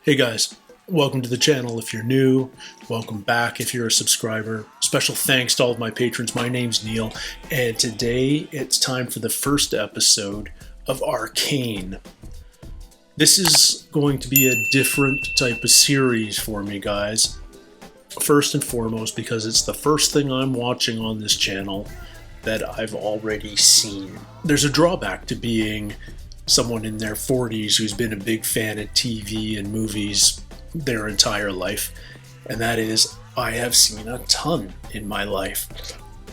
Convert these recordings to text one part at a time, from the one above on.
Hey guys, welcome to the channel if you're new, welcome back if you're a subscriber. Special thanks to all of my patrons. My name's Neil, and today it's time for the first episode of Arcane. This is going to be a different type of series for me, guys. First and foremost, because it's the first thing I'm watching on this channel that I've already seen. There's a drawback to being someone in their 40s who's been a big fan of TV and movies their entire life, and that is I have seen a ton in my life,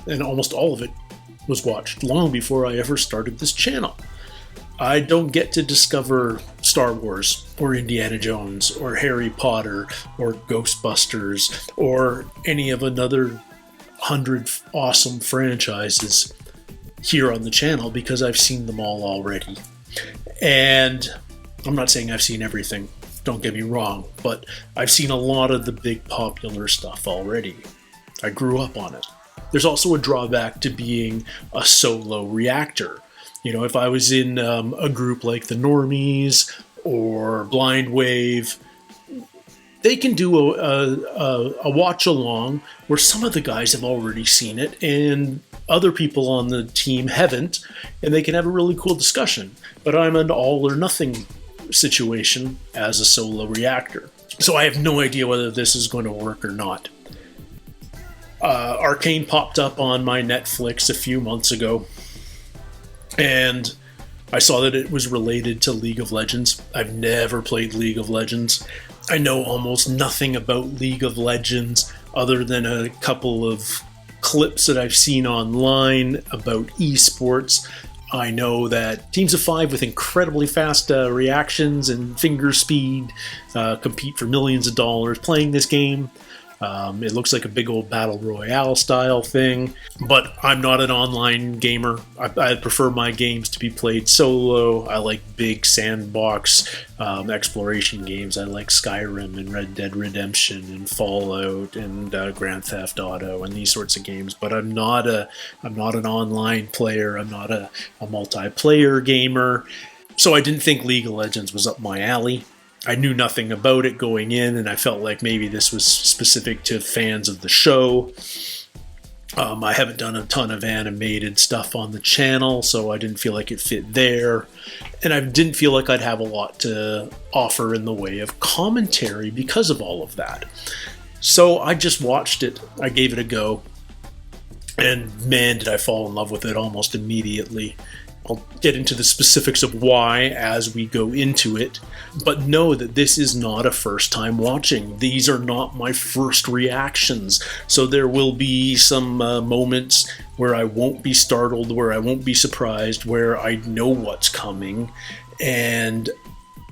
and almost all of it was watched long before I ever started this channel. I don't get to discover Star Wars or Indiana Jones or Harry Potter or Ghostbusters or any of another 100 awesome franchises here on the channel because I've seen them all already. And I'm not saying I've seen everything, don't get me wrong, but I've seen a lot of the big popular stuff already. I grew up on it. There's also a drawback to being a solo reactor. You know, if I was in a group like the Normies or Blind Wave, they can do a watch along where some of the guys have already seen it and other people on the team haven't, and they can have a really cool discussion. But I'm an all or nothing situation as a solo reactor. So I have no idea whether this is going to work or not. Arcane popped up on my Netflix a few months ago, and I saw that it was related to League of Legends. I've never played League of Legends. I know almost nothing about League of Legends other than a couple of clips that I've seen online about esports. I know that teams of 5 with incredibly fast reactions and finger speed compete for millions of dollars playing this game. It looks like a big old battle royale style thing, but I'm not an online gamer. I prefer my games to be played solo. I like big sandbox exploration games. I like Skyrim and Red Dead Redemption and Fallout and Grand Theft Auto and these sorts of games. But I'm not an online player. I'm not a multiplayer gamer. So I didn't think League of Legends was up my alley. I knew nothing about it going in, and I felt like maybe this was specific to fans of the show. I haven't done a ton of animated stuff on the channel, so I didn't feel like it fit there. And I didn't feel like I'd have a lot to offer in the way of commentary because of all of that. So I just watched it. I gave it a go. And man, did I fall in love with it almost immediately. I'll get into the specifics of why as we go into it, but know that this is not a first time watching. These are not my first reactions, so there will be some moments where I won't be startled, where I won't be surprised, where I know what's coming, and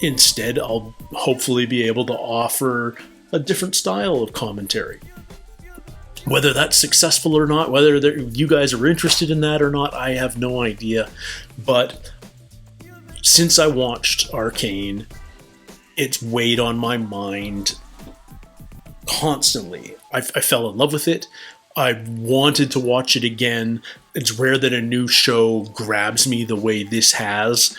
instead I'll hopefully be able to offer a different style of commentary. Whether that's successful or not, whether you guys are interested in that or not, I have no idea. But since I watched Arcane, it's weighed on my mind constantly. I fell in love with it. I wanted to watch it again. It's rare that a new show grabs me the way this has.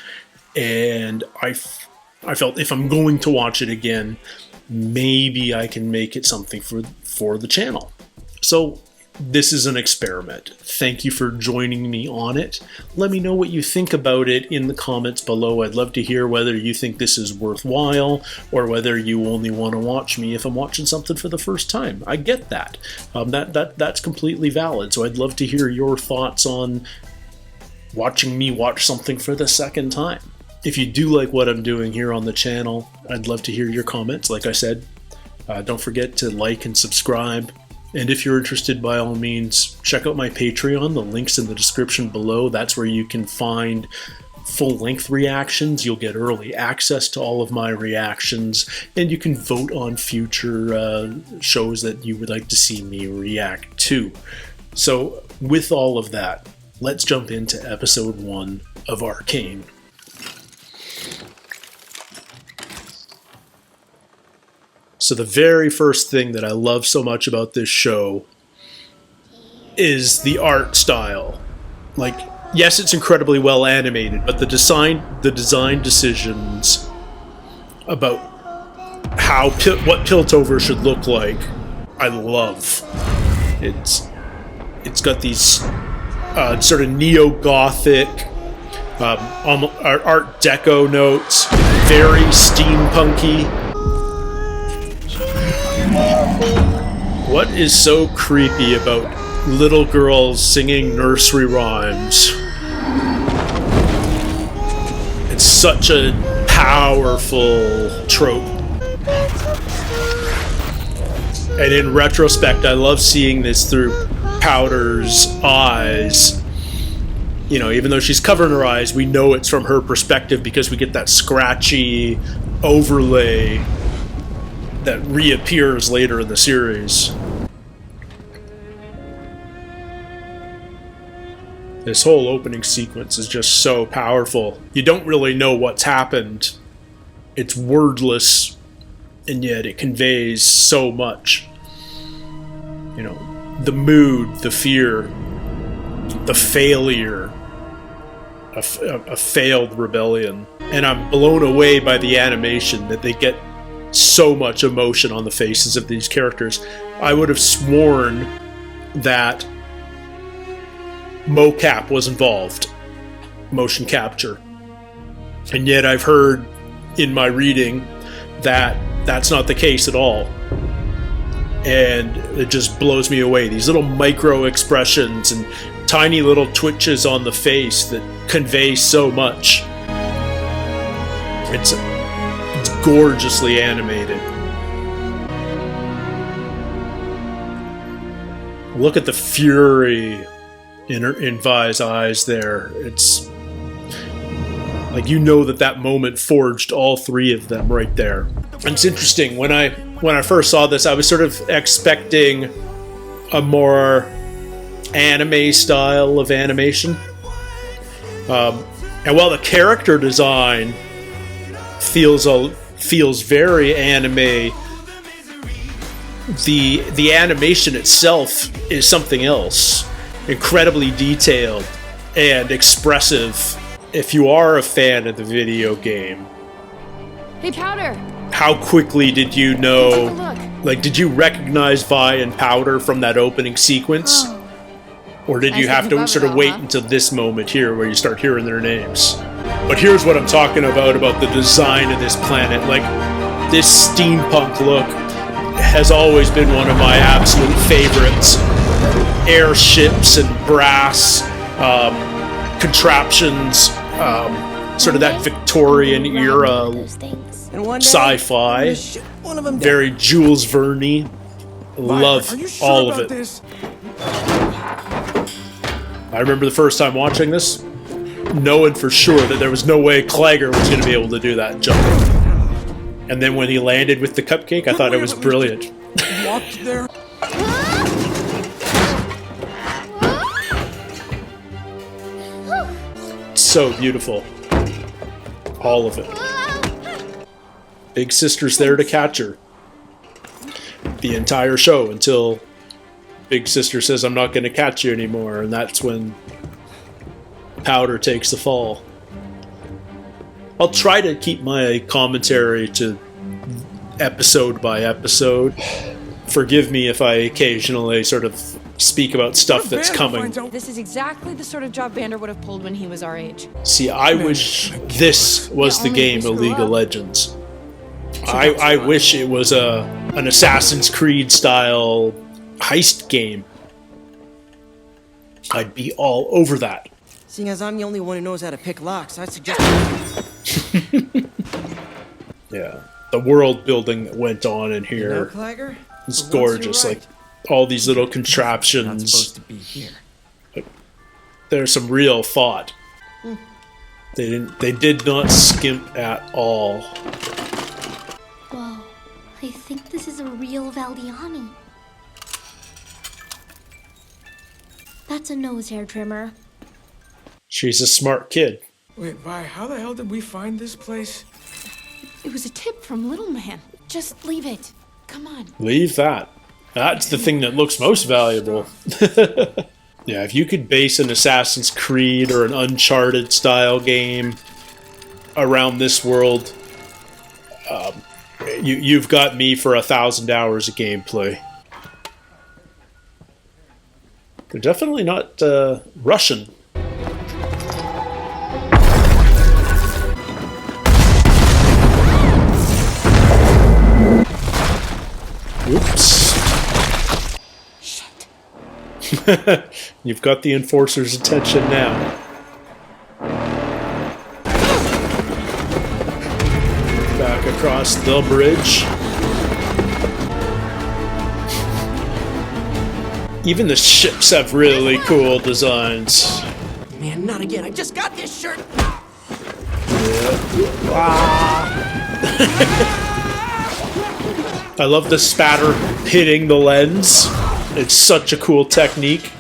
And I felt if I'm going to watch it again, maybe I can make it something for the channel. So this is an experiment. Thank you for joining me on it. Let me know what you think about it in the comments below. I'd love to hear whether you think this is worthwhile or whether you only want to watch me if I'm watching something for the first time. I get that. That's completely valid. So I'd love to hear your thoughts on watching me watch something for the second time. If you do like what I'm doing here on the channel, I'd love to hear your comments. Like I said, don't forget to like and subscribe. And if you're interested, by all means, check out my Patreon. The link's in the description below. That's where you can find full-length reactions. You'll get early access to all of my reactions, and you can vote on future shows that you would like to see me react to. So, with all of that, let's jump into episode 1 of Arcane. So the very first thing that I love so much about this show is the art style. Like, yes, it's incredibly well animated, but the design decisions about what Piltover should look like, I love. It's got these sort of neo-gothic, Art Deco notes, very steampunky. What is so creepy about little girls singing nursery rhymes? It's such a powerful trope. And in retrospect, I love seeing this through Powder's eyes. You know, even though she's covering her eyes, we know it's from her perspective because we get that scratchy overlay that reappears later in the series. This whole opening sequence is just so powerful. You don't really know what's happened. It's wordless, and yet it conveys so much. You know, the mood, the fear, the failure, a failed rebellion. And I'm blown away by the animation, that they get so much emotion on the faces of these characters. I would have sworn that mocap was involved, motion capture. And yet I've heard in my reading that that's not the case at all. And it just blows me away. These little micro expressions and tiny little twitches on the face that convey so much. It's gorgeously animated. Look at the fury in Vi's eyes there. It's like, you know that moment forged all three of them right there. And it's interesting, when I first saw this, I was sort of expecting a more anime style of animation. And while the character design feels very anime, the animation itself is something else. Incredibly detailed and expressive. If you are a fan of the video game, hey Powder, how quickly did you know? Like, did you recognize Vi and Powder from that opening sequence, or did you have to sort of wait until this moment here where you start hearing their names? But here's what I'm talking about the design of this planet. Like, this steampunk look has always been one of my absolute favorites. Airships and brass contraptions, sort of that Victorian era sci-fi, very Jules Verne. Love all of it. I remember the first time watching this, knowing for sure that there was no way Clagger was going to be able to do that jump. And then when he landed with the cupcake, I thought it was brilliant. Walked there. So beautiful. All of it. Big Sister's there to catch her. The entire show, until Big Sister says, "I'm not going to catch you anymore," and that's when Powder takes the fall. I'll try to keep my commentary to episode by episode. Forgive me if I occasionally sort of speak about stuff that's coming. This is exactly the sort of job Vander would have pulled when he was our age. See, I wish this was the game of League of Legends. I wish it was an Assassin's Creed style heist game. I'd be all over that. Seeing as I'm the only one who knows how to pick locks, I suggest... Yeah, the world building that went on in here is gorgeous. Like, all these little contraptions. Not supposed to be here. There's some real thought. They did not skimp at all. Whoa, I think this is a real Valdiani. That's a nose hair trimmer. She's a smart kid. Wait, Vi, how the hell did we find this place? It was a tip from Little Man. Just leave it. Come on. Leave that. That's the thing that looks most valuable. Yeah, if you could base an Assassin's Creed or an Uncharted style game around this world, You've got me for 1,000 hours of gameplay. They're definitely not Russian. Oops. Shit. You've got the Enforcer's attention now. Back across the bridge. Even the ships have really cool designs. Man, not again. I just got this shirt. I love the spatter hitting the lens. It's such a cool technique.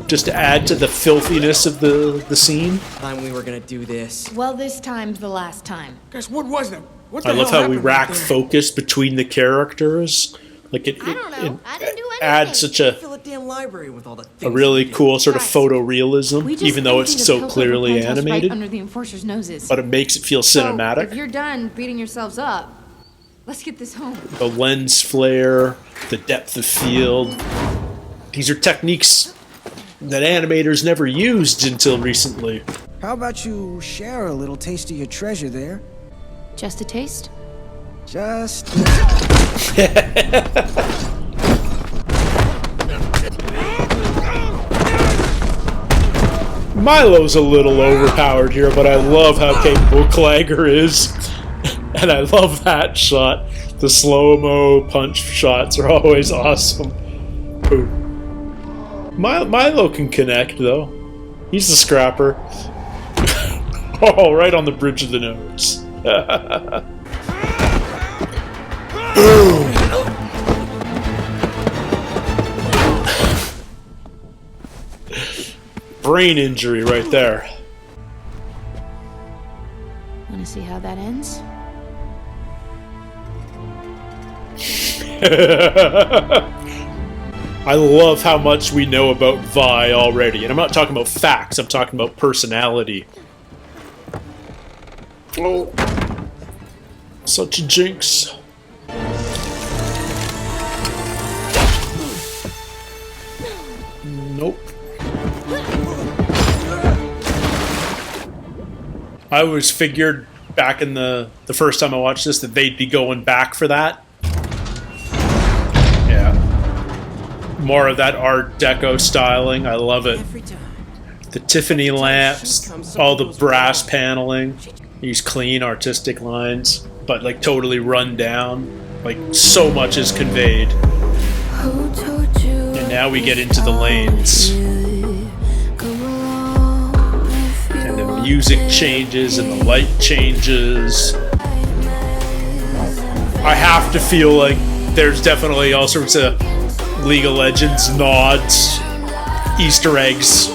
Just to add to the filthiness of the scene. Time we were gonna do this. Well, this time's the last time. Guys, what was that? What the I love hell how we happened right rack there? focus between the characters. Like it, I don't know. I didn't do adds anything. such a Fill a damn library with all the a things really we did. cool sort of Guys, photorealism, We just even though emptied it's a so Piltover clearly penthouse animated. right under the Enforcer's noses. But it makes it feel cinematic. So, if you're done beating yourselves up, let's get this home. The lens flare, the depth of field. These are techniques that animators never used until recently. How about you share a little taste of your treasure there? Just a taste? Just... Milo's a little overpowered here, but I love how capable Clagger is. And I love that shot. The slow-mo punch shots are always awesome. Ooh. Milo can connect, though. He's the scrapper. Oh, right on the bridge of the nose. Boom! Brain injury right there. Want to see how that ends? I love how much we know about Vi already. And I'm not talking about facts, I'm talking about personality. Oh. Such a jinx. Nope. I always figured back in the first time I watched this that they'd be going back for that. Yeah. More of that Art Deco styling. I love it. Every time. The Tiffany lamps, all the brass paneling. These clean artistic lines, but like totally run down. Like so much is conveyed. And now we get into the lanes. And the music changes and the light changes. I have to feel like there's definitely all sorts of League of Legends nods, Easter eggs.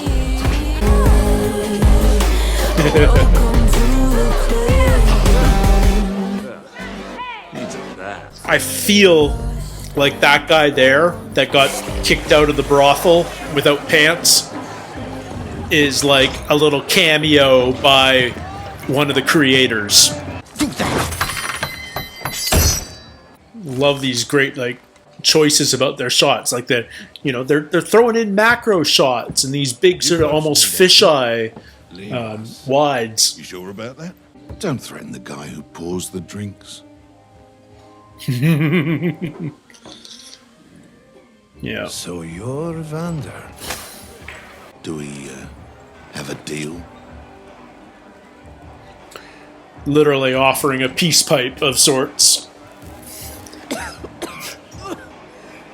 I feel like that guy there that got kicked out of the brothel without pants is like a little cameo by one of the creators. Love these great like choices about their shots, like they're throwing in macro shots and these big sort of almost fisheye wides. You sure about that? Don't threaten the guy who pours the drinks. Yeah. So you're Vander. Do we have a deal? Literally offering a peace pipe of sorts.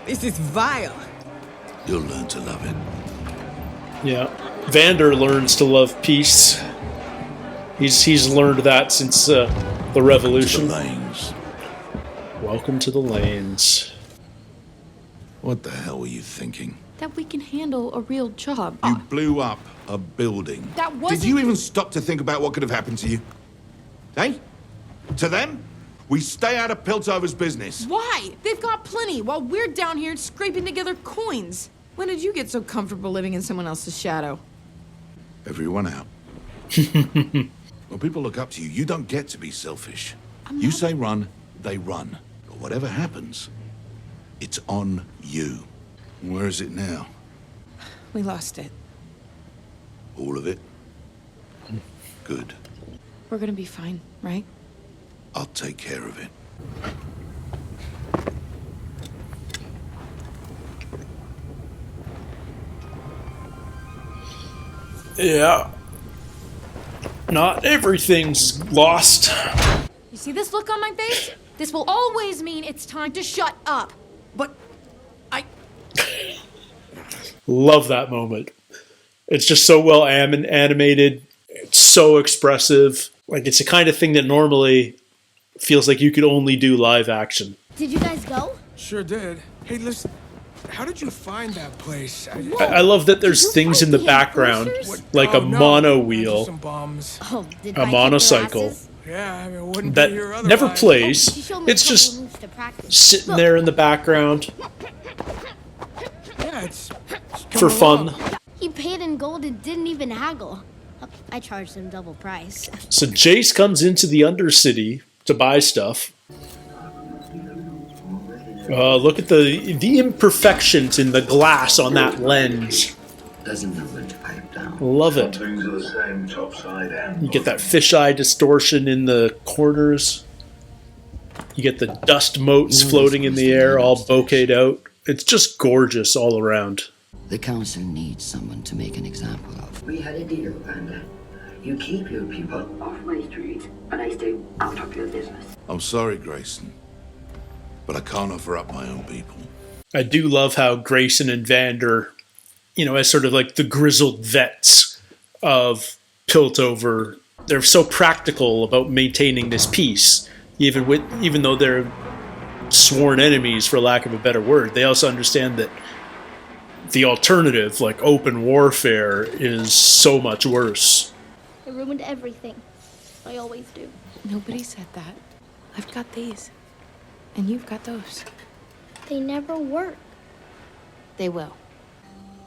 This is vile. You'll learn to love it. Yeah. Vander learns to love peace. He's learned that since the To revolution. the lanes. Welcome to the lanes. What the hell were you thinking? That we can handle a real job. You blew up a building. That wasn't- Did you even stop to think about what could have happened to you? Hey? To them? We stay out of Piltover's business. Why? They've got plenty while we're down here scraping together coins. When did you get so comfortable living in someone else's shadow? Everyone out. When people look up to you, you don't get to be selfish. You say run, they run. But whatever happens, it's on you. Where is it now? We lost it. All of it? Good. We're gonna be fine, right? I'll take care of it. Yeah. Not everything's lost. You see this look on my face? This will always mean it's time to shut up. But Love that moment. It's just so well animated. It's so expressive. Like, it's the kind of thing that normally feels like you could only do live action. Did you guys go? Sure did. Hey, listen. How did you find that place? I love that there's things in the background, like a mono wheel, Some bombs. Oh, did a monocycle, Yeah, I mean, it wouldn't be here that otherwise. never plays. She showed me It's a couple just moves to practice. sitting there in the background Yeah, it's for fun. He paid in gold and didn't even haggle. I charged him double price. So Jace comes into the Undercity to buy stuff. Look at the imperfections in the glass on that lens. Love it. You get that fisheye distortion in the corners. You get the dust motes floating in the air, all bokeh'd out. It's just gorgeous all around. The council needs someone to make an example of. We had a deal, Panda. You keep your people off my street, and I stay out of your business. I'm sorry, Grayson, but I can't offer up my own people. I do love how Grayson and Vander, as sort of like the grizzled vets of Piltover, they're so practical about maintaining this peace, even though they're sworn enemies, for lack of a better word. They also understand that the alternative, like open warfare, is so much worse. I ruined everything. I always do. Nobody said that. I've got these. And you've got those. They never work. They will.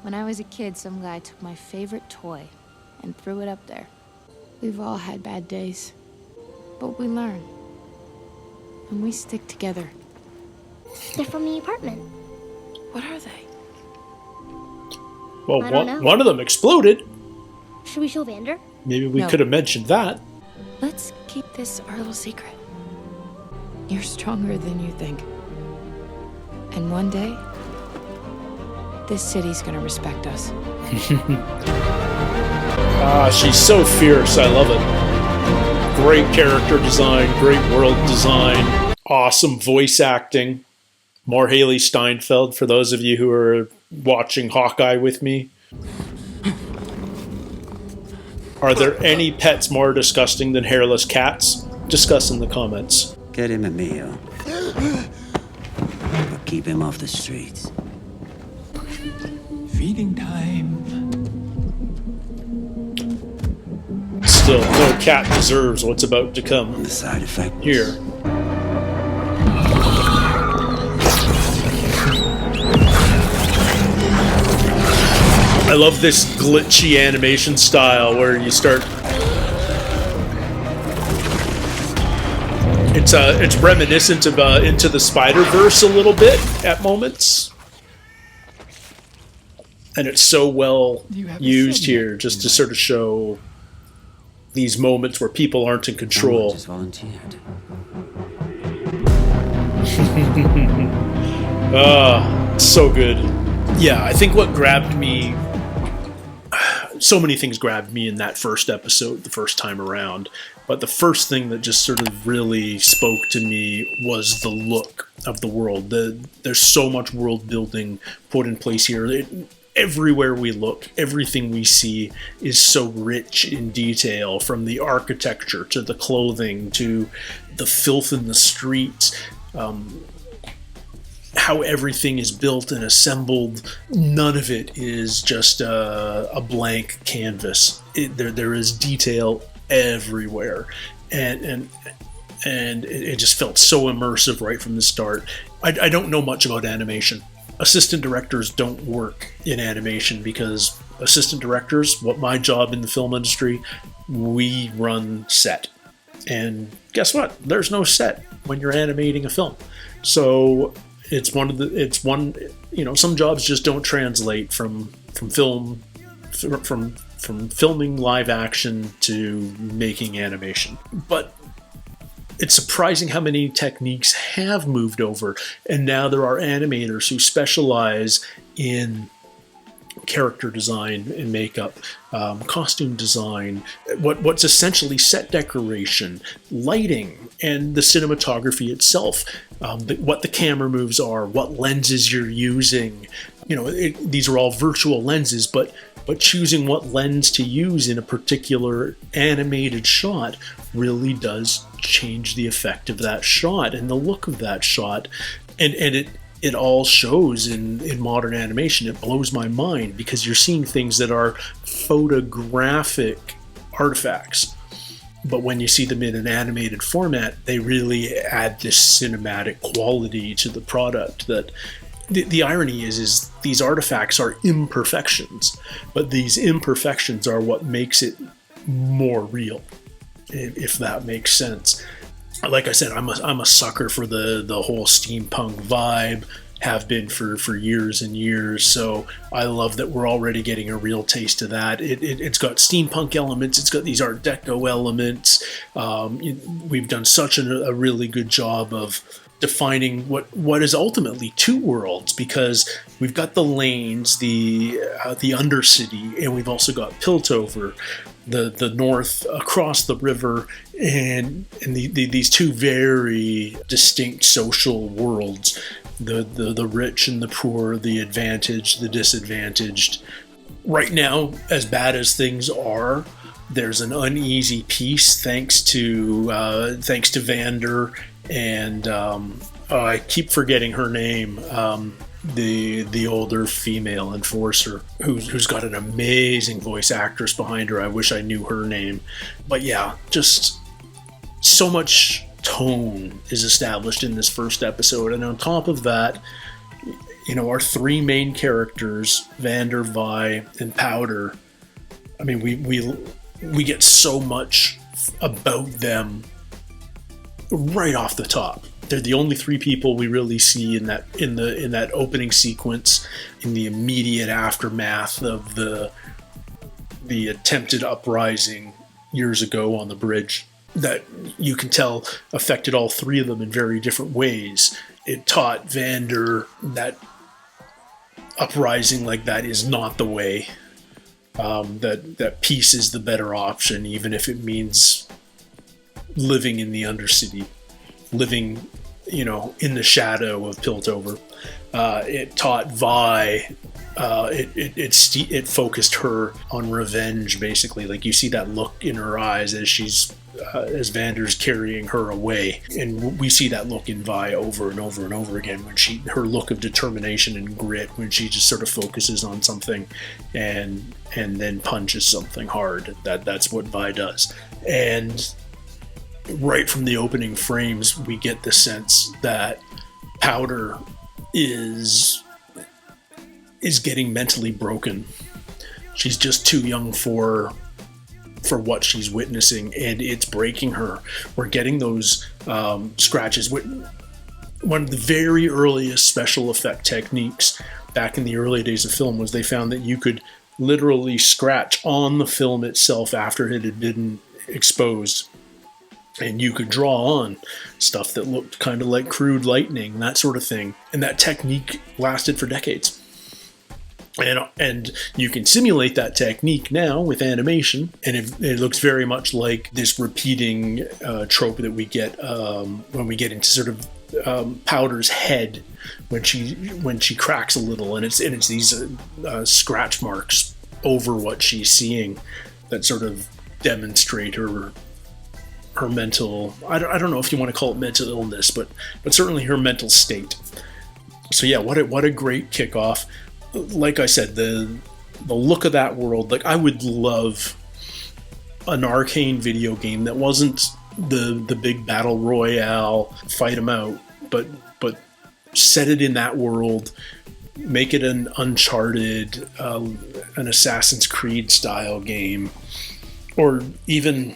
When I was a kid, some guy took my favorite toy and threw it up there. We've all had bad days. But we learn. And we stick together. They're from the apartment. What are they? Well, I don't know. one of them exploded. Should we show Vander? Maybe we No. could have mentioned that. Let's keep this our little secret. You're stronger than you think. And one day, this city's gonna respect us. She's so fierce. I love it. Great character design, great world design, awesome voice acting. More Haley Steinfeld for those of you who are watching Hawkeye with me. Are there any pets more disgusting than hairless cats? Discuss in the comments. Get him a meal. But keep him off the streets. Feeding time. Still, no cat deserves what's about to come. The side effect. Here. I love this glitchy animation style where you start... It's reminiscent of Into the Spider-Verse a little bit at moments. And it's so well used here just to sort of show these moments where people aren't in control. Just volunteered. So good. Yeah, I think what grabbed me... So many things grabbed me in that first episode, the first time around. But the first thing that just sort of really spoke to me was the look of the world. There's so much world building put in place here. Everywhere we look, everything we see is so rich in detail, from the architecture to the clothing to the filth in the streets. How everything is built and assembled. None of it is just a blank canvas. There is detail everywhere, and it just felt so immersive right from the start. I don't know much about animation. Assistant directors don't work in animation because assistant directors, what my job in the film industry, we run set. And guess what? There's no set. when you're animating a film. So some jobs just don't translate from filming live action to making animation. But it's surprising how many techniques have moved over, and now there are animators who specialize in character design and makeup, costume design, what's essentially set decoration, lighting, and the cinematography itself, what the camera moves are, what lenses you're using. These are all virtual lenses, but choosing what lens to use in a particular animated shot really does change the effect of that shot and the look of that shot. And it all shows in modern animation. It blows my mind because you're seeing things that are photographic artifacts. But when you see them in an animated format, they really add this cinematic quality to the product. That the irony is these artifacts are imperfections, but these imperfections are what makes it more real, if that makes sense. Like I said, I'm a sucker for the whole steampunk vibe, have been for years and years, so I love that we're already getting a real taste of that. It's got steampunk elements, it's got these Art Deco elements. We've done such a really good job of defining what is ultimately two worlds, because we've got the lanes, the Undercity, and we've also got Piltover, the north across the river, and these two very distinct social worlds, the rich and the poor, the advantaged, the disadvantaged. Right now, as bad as things are, there's an uneasy peace thanks to Vander and I keep forgetting her name. The older female enforcer who's got an amazing voice actress behind her. I wish I knew her name. But yeah, just so much tone is established in this first episode, and on top of that, our three main characters, Vander, Vi, and Powder. I mean, we get so much about them right off the top. They're the only three people we really see in that opening sequence, in the immediate aftermath of the attempted uprising years ago on the bridge, that you can tell affected all three of them in very different ways. It taught Vander that uprising like that is not the way. That peace is the better option, even if it means living in the Undercity, living, in the shadow of Piltover. It taught Vi. It focused her on revenge, basically. Like, you see that look in her eyes as Vander's carrying her away, and we see that look in Vi over and over and over again, when her look of determination and grit, when she just sort of focuses on something and then punches something hard. That's what Vi does. And right from the opening frames, we get the sense that Powder is getting mentally broken. She's just too young for what she's witnessing, and it's breaking her. We're getting those scratches. One of the very earliest special effect techniques back in the early days of film was they found that you could literally scratch on the film itself after it had been exposed, and you could draw on stuff that looked kind of like crude lightning, that sort of thing. And that technique lasted for decades. And you can simulate that technique now with animation, and it looks very much like this repeating trope that we get when we get into sort of Powder's head when she cracks a little, and it's these scratch marks over what she's seeing that sort of demonstrate her mental, I don't know if you want to call it mental illness, but certainly her mental state. So yeah, what a great kickoff. Like I said, the look of that world, like, I would love an Arcane video game that wasn't the big battle royale, fight them out, but set it in that world, make it an Uncharted, an Assassin's Creed style game, or even,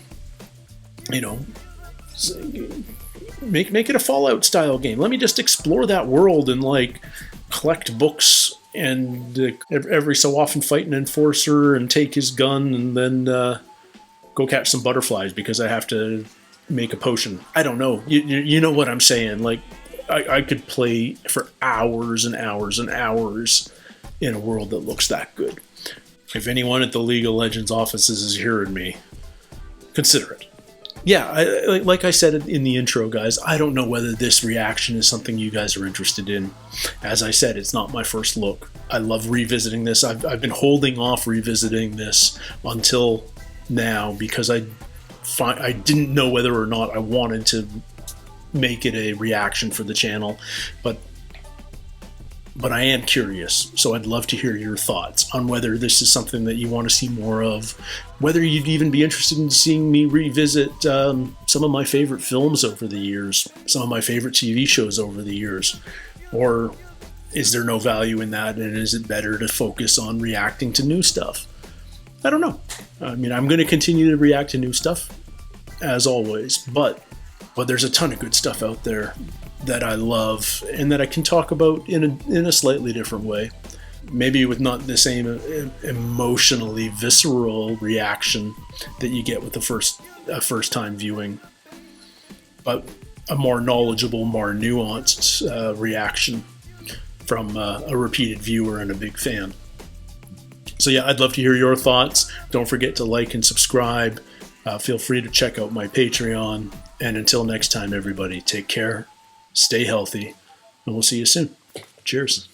Make it a Fallout style game. Let me just explore that world and like collect books and every so often fight an enforcer and take his gun and then go catch some butterflies because I have to make a potion. I don't know. You know what I'm saying? Like I could play for hours and hours and hours in a world that looks that good. If anyone at the League of Legends offices is hearing me, consider it. Yeah, like I said in the intro, guys, I don't know whether this reaction is something you guys are interested in. As I said, it's not my first look. I love revisiting this. I've been holding off revisiting this until now because I didn't know whether or not I wanted to make it a reaction for the channel, but I am curious, so I'd love to hear your thoughts on whether this is something that you want to see more of, whether you'd even be interested in seeing me revisit some of my favorite films over the years, some of my favorite TV shows over the years, or is there no value in that, and is it better to focus on reacting to new stuff? I don't know. I mean, I'm going to continue to react to new stuff, as always, but there's a ton of good stuff out there that I love and that I can talk about in a slightly different way. Maybe with not the same emotionally visceral reaction that you get with the first time viewing, but a more knowledgeable, more nuanced reaction from a repeated viewer and a big fan. So yeah, I'd love to hear your thoughts. Don't forget to like and subscribe. Feel free to check out my Patreon. And until next time, everybody, take care. Stay healthy, and we'll see you soon. Cheers.